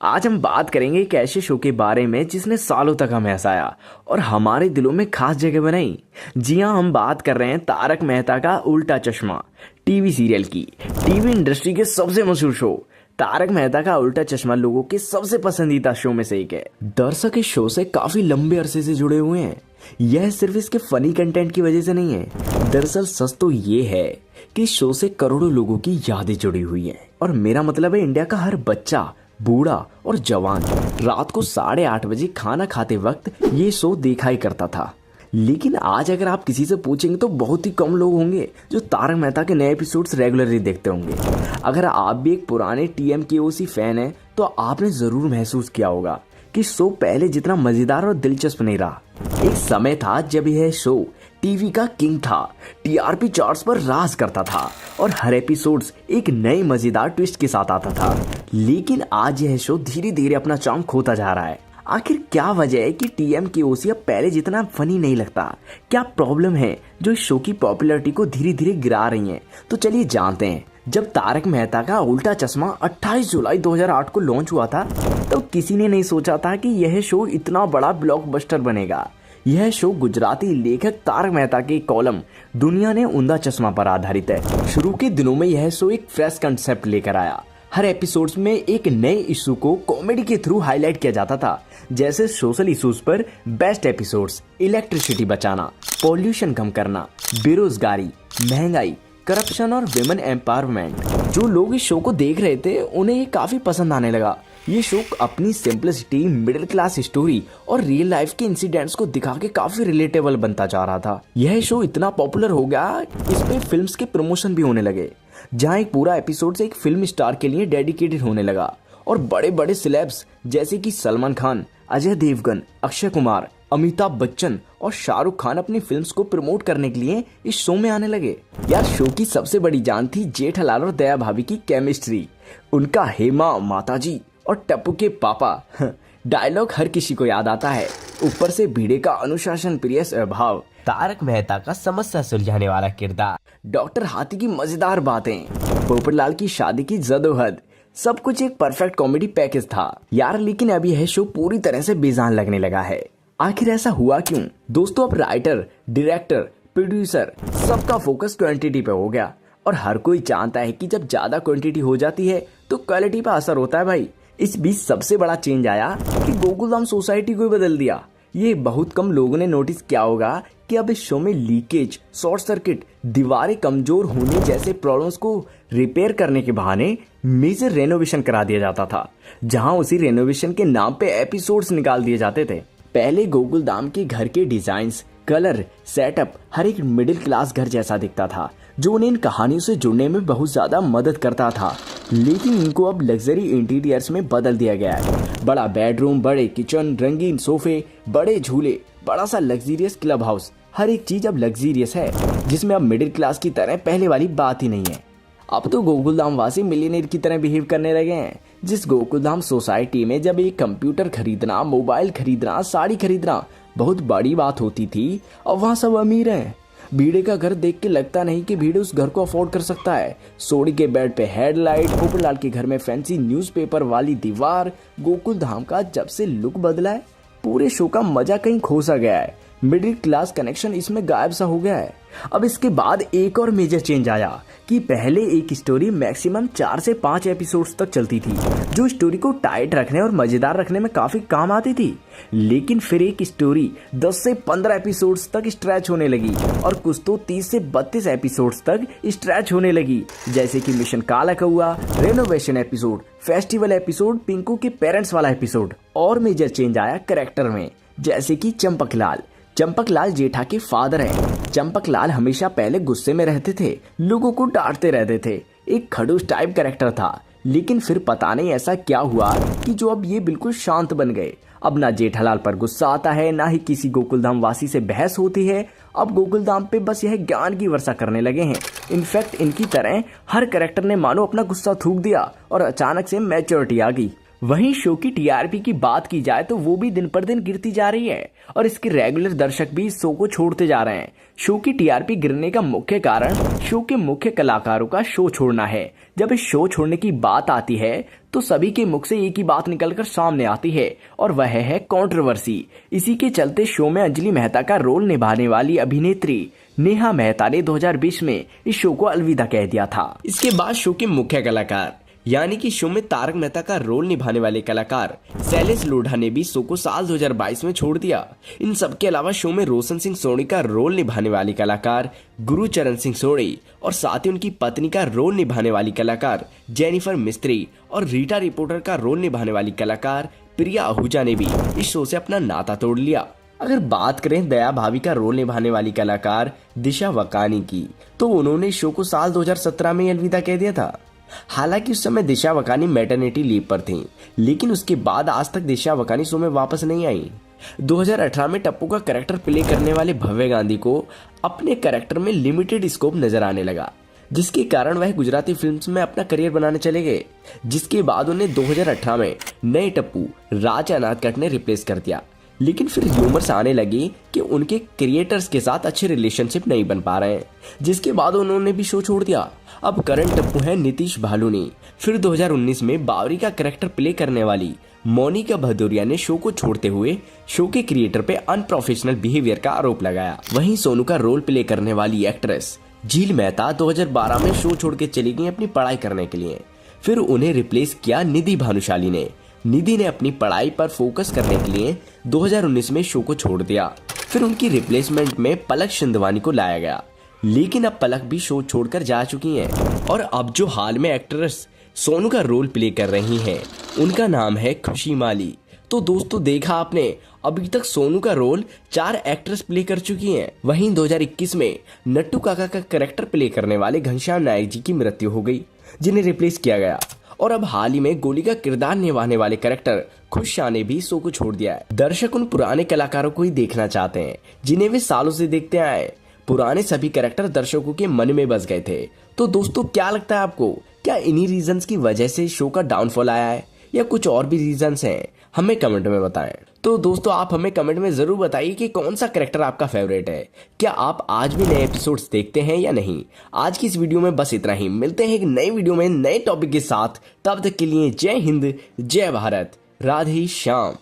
आज हम बात करेंगे एक ऐसे शो के बारे में जिसने सालों तक हमें हंसाया और हमारे दिलों में खास जगह बनाई। जी हाँ, हम बात कर रहे हैं तारक मेहता का उल्टा चश्मा टीवी सीरियल की। टीवी इंडस्ट्री के सबसे मशहूर शो तारक मेहता का उल्टा चश्मा लोगों के सबसे पसंदीदा शो में से एक है। दर्शक इस शो से काफी लंबे अरसे से जुड़े हुए हैं। यह सिर्फ इसके फनी कंटेंट की वजह से नहीं है, दरअसल सच तो ये है कि इस शो से करोड़ों लोगों की यादें जुड़ी हुई हैं। और मेरा मतलब है इंडिया का हर बच्चा, बूढ़ा और जवान रात को 8:30 बजे खाना खाते वक्त ये शो देखा ही करता था। लेकिन आज अगर आप किसी से पूछेंगे तो बहुत ही कम लोग होंगे जो तारक मेहता के नए एपिसोड्स रेगुलरली देखते होंगे। अगर आप भी एक पुराने TMKOC फैन हैं तो आपने जरूर महसूस किया होगा कि शो पहले जितना मजेदार और दिलचस्प नहीं रहा। एक समय था जब यह शो टीवी का किंग था, TRP चार्ट्स पर राज करता था और हर एपिसोड्स एक नए मजेदार ट्विस्ट के साथ आता था। लेकिन आज यह शो धीरे धीरे अपना चार्म खोता जा रहा है। आखिर क्या वजह है कि TMKOC अब पहले जितना फनी नहीं लगता? क्या प्रॉब्लम है जो इस शो की पॉपुलैरिटी को धीरे धीरे गिरा रही है? तो चलिए जानते हैं। जब तारक मेहता का उल्टा चश्मा 28 जुलाई 2008 को लॉन्च हुआ था तो किसी ने नहीं सोचा था कि यह शो इतना बड़ा ब्लॉकबस्टर बनेगा। यह शो गुजराती लेखक तारक मेहता के कॉलम दुनिया ने उल्टा चश्मा पर आधारित है। शुरू के दिनों में यह शो एक फ्रेश कंसेप्ट लेकर आया। हर एपिसोड्स में एक नए इशू को कॉमेडी के थ्रू हाईलाइट किया जाता था, जैसे सोशल इश्यूज पर बेस्ट एपिसोड्स, इलेक्ट्रिसिटी बचाना, पॉल्यूशन कम करना, बेरोजगारी, महंगाई, करप्शन और विमेन एम्पावरमेंट। जो लोग इस शो को देख रहे थे उन्हें ये काफी पसंद आने लगा। ये शो अपनी सिंपलिसिटी, मिडिल क्लास स्टोरी और रियल लाइफ के इंसिडेंट्स को दिखा के काफी रिलेटेबल बनता जा रहा था। यह शो इतना पॉपुलर हो गया, इस पे फिल्म्स के प्रमोशन भी होने लगे, जहां एक पूरा एपिसोड एक फिल्म स्टार के लिए डेडिकेटेड होने लगा और बड़े बड़े सिलेब्स जैसे कि सलमान खान, अजय देवगन, अक्षय कुमार, अमिताभ बच्चन और शाहरुख खान अपनी फिल्म्स को प्रमोट करने के लिए इस शो में आने लगे। यार, शो की सबसे बड़ी जान थी जेठालाल और दया भाभी की केमिस्ट्री। उनका हेमा माताजी और टप्पू के पापा डायलॉग हर किसी को याद आता है। ऊपर से भिड़े का अनुशासन प्रिय स्वभाव, तारक मेहता का समस्या सुलझाने वाला किरदार, डॉक्टर हाथी की मजेदार बातें, पोपटलाल की शादी की जदोहद, सब कुछ एक परफेक्ट कॉमेडी पैकेज था यार। लेकिन अब यह शो पूरी तरह से बेजान लगने लगा है। आखिर ऐसा हुआ क्यों? दोस्तों, अब राइटर, डायरेक्टर, प्रोड्यूसर सबका फोकस क्वांटिटी पे हो गया और हर कोई जानता है कि जब ज्यादा क्वांटिटी हो जाती है तो क्वालिटी पे असर होता है भाई। इस बीच सबसे बड़ा चेंज आया कि गोकुलधाम सोसाइटी को ही बदल दिया। ये बहुत कम लोगों ने नोटिस किया होगा कि अब इस शो में लीकेज, शॉर्ट सर्किट, दीवारें कमजोर होने जैसे प्रॉब्लम्स को रिपेयर करने के बहाने मेजर रेनोवेशन करा दिया जाता था, जहां उसी रेनोवेशन के नाम पे एपिसोड्स निकाल दिए जाते थे। पहले गोकुलधाम के घर के डिजाइन्स, कलर, सेटअप हर एक मिडिल क्लास घर जैसा दिखता था, जो उन्हें इन कहानियों से जुड़ने में बहुत ज्यादा मदद करता था। लेकिन इनको अब लग्जरी इंटीरियर्स में बदल दिया गया है। बड़ा बेडरूम, बड़े किचन, रंगीन सोफे, बड़े झूले, बड़ा सा लग्जरियस क्लब हाउस, हर एक चीज अब लग्जरियस है, जिसमें अब मिडिल क्लास की तरह पहले वाली बात ही नहीं है। अब तो गोकुलधाम वासी मिलियनेयर की तरह बिहेव करने लगे हैं। जिस गोकुलधाम सोसाइटी में जब एक कंप्यूटर खरीदना, मोबाइल खरीदना, साड़ी खरीदना बहुत बड़ी बात होती थी, अब वहाँ सब अमीर हैं। भीड़े का घर देख के लगता नहीं कि भीड़े उस घर को अफोर्ड कर सकता है। सोडी के बेड पे हेडलाइट, पोपटलाल के घर में फैंसी न्यूज़पेपर वाली दीवार। गोकुलधाम का जब से लुक बदला है, पूरे शो का मजा कहीं खो सा गया है। मिडिल क्लास कनेक्शन इसमें गायब सा हो गया है। अब इसके बाद एक और मेजर चेंज आया कि पहले एक स्टोरी मैक्सिमम 4 से 5 एपिसोड्स तक चलती थी, जो स्टोरी को टाइट रखने और मजेदार रखने में काफी काम आती थी। लेकिन फिर एक स्टोरी 10 से 15 एपिसोड्स तक स्ट्रेच होने लगी और कुछ तो 30 से 32 एपिसोड्स तक स्ट्रेच होने लगी, जैसे कि मिशन काला कौआ, renovation episode, festival episode, Pinku के पेरेंट्स वाला एपिसोड। और मेजर चेंज आया कैरेक्टर में, जैसे कि चंपकलाल। चंपकलाल जेठा के फादर हैं। चंपकलाल हमेशा पहले गुस्से में रहते थे, लोगों को डांटते रहते थे, एक खड़ूस टाइप कैरेक्टर था। लेकिन फिर पता नहीं ऐसा क्या हुआ कि जो अब ये बिल्कुल शांत बन गए। अब ना जेठालाल पर गुस्सा आता है, ना ही किसी गोकुलधाम वासी से बहस होती है। अब गोकुलधाम पे बस यह ज्ञान की वर्षा करने लगे हैं। इनफैक्ट इनकी तरह हर कैरेक्टर ने मानो अपना गुस्सा थूक दिया और अचानक से मैच्योरिटी आ गई। वहीं शो की टीआरपी की बात की जाए तो वो भी दिन पर दिन गिरती जा रही है और इसके रेगुलर दर्शक भी इस शो को छोड़ते जा रहे हैं। शो की टीआरपी गिरने का मुख्य कारण शो के मुख्य कलाकारों का शो छोड़ना है। जब इस शो छोड़ने की बात आती है तो सभी के मुख से एक ही बात निकलकर सामने आती है और वह है कंट्रोवर्सी। इसी के चलते शो में अंजलि मेहता का रोल निभाने वाली अभिनेत्री नेहा मेहता ने 2020 में इस शो को अलविदा कह दिया था। इसके बाद शो के मुख्य कलाकार यानी कि शो में तारक मेहता का रोल निभाने वाले कलाकार शैलेश लोढ़ा ने भी शो को साल 2022 में छोड़ दिया। इन सब के अलावा शो में रोशन सिंह सोनी का रोल निभाने वाली कलाकार गुरुचरण सिंह सोनी और साथ ही उनकी पत्नी का रोल निभाने वाली कलाकार जेनिफर मिस्त्री और रीटा रिपोर्टर का रोल निभाने वाली कलाकार प्रिया आहूजा ने भी इस शो से अपना नाता तोड़ लिया। अगर बात करें दया भाभी का रोल निभाने वाली कलाकार दिशा वकानी की, तो उन्होंने शो को साल 2017 में अलविदा कह दिया था। हालांकि उस समय दिशा वकानी मैटरनिटी लीव पर थीं, लेकिन उसके बाद आज तक दिशा वकानी शो में वापस नहीं आई। 2018 में टप्पू का कैरेक्टर प्ले करने वाले भव्य गांधी को अपने कैरेक्टर में लिमिटेड स्कोप नजर आने लगा, जिसके कारण वह गुजराती फिल्म्स में अपना करियर बनाने चले गए। जिसके बाद उन्हें 2018 में नए टप्पू राज अनाथकट ने रिप्लेस कर दिया। लेकिन फिर र्यूमर्स आने लगी कि उनके क्रिएटर्स के साथ अच्छे रिलेशनशिप नहीं बन पा रहे हैं, जिसके बाद उन्होंने भी शो छोड़ दिया। अब करंट टप्पू है नीतीश भालूनी। फिर 2019 में बावरी का कैरेक्टर प्ले करने वाली मोनिका भदौरिया ने शो को छोड़ते हुए शो के क्रिएटर पे अनप्रोफेशनल बिहेवियर का आरोप लगाया। वहीं सोनू का रोल प्ले करने वाली एक्ट्रेस झील मेहता 2012 में शो छोड़ के चली गई अपनी पढ़ाई करने के लिए। फिर उन्हें रिप्लेस किया निधि भानुशाली ने। निधि ने अपनी पढ़ाई पर फोकस करने के लिए 2019 में शो को छोड़ दिया। फिर उनकी रिप्लेसमेंट में पलक शिंदवानी को लाया गया, लेकिन अब पलक भी शो छोड़कर जा चुकी हैं और अब जो हाल में एक्ट्रेस सोनू का रोल प्ले कर रही हैं उनका नाम है खुशी माली। तो दोस्तों देखा आपने, अभी तक सोनू का रोल 4 एक्ट्रेस प्ले कर चुकी हैं। वहीं 2021 में नट्टू काका का कैरेक्टर प्ले करने वाले घनश्याम नायक जी की मृत्यु हो गई, जिन्हें रिप्लेस किया गया। और अब हाल ही में गोली का किरदार निभाने वाले कैरेक्टर खुश शाह ने भी शो को छोड़ दिया है। दर्शक उन पुराने कलाकारों को ही देखना चाहते हैं जिन्हें वे सालों से देखते आए। पुराने सभी कैरेक्टर दर्शकों के मन में बस गए थे। तो दोस्तों क्या लगता है आपको, क्या इन्हीं रीजंस की वजह से शो का डाउनफॉल आया है या कुछ और भी रीजंस हैं? हमें कमेंट में बताएं। तो दोस्तों आप हमें कमेंट में जरूर बताइए कि कौन सा कैरेक्टर आपका फेवरेट है। क्या आप आज भी नए एपिसोड्स देखते हैं या नहीं? आज की इस वीडियो में बस इतना ही। मिलते हैं एक नई वीडियो में नए टॉपिक के साथ। तब तक के लिए जय हिंद, जय भारत, राधे श्याम।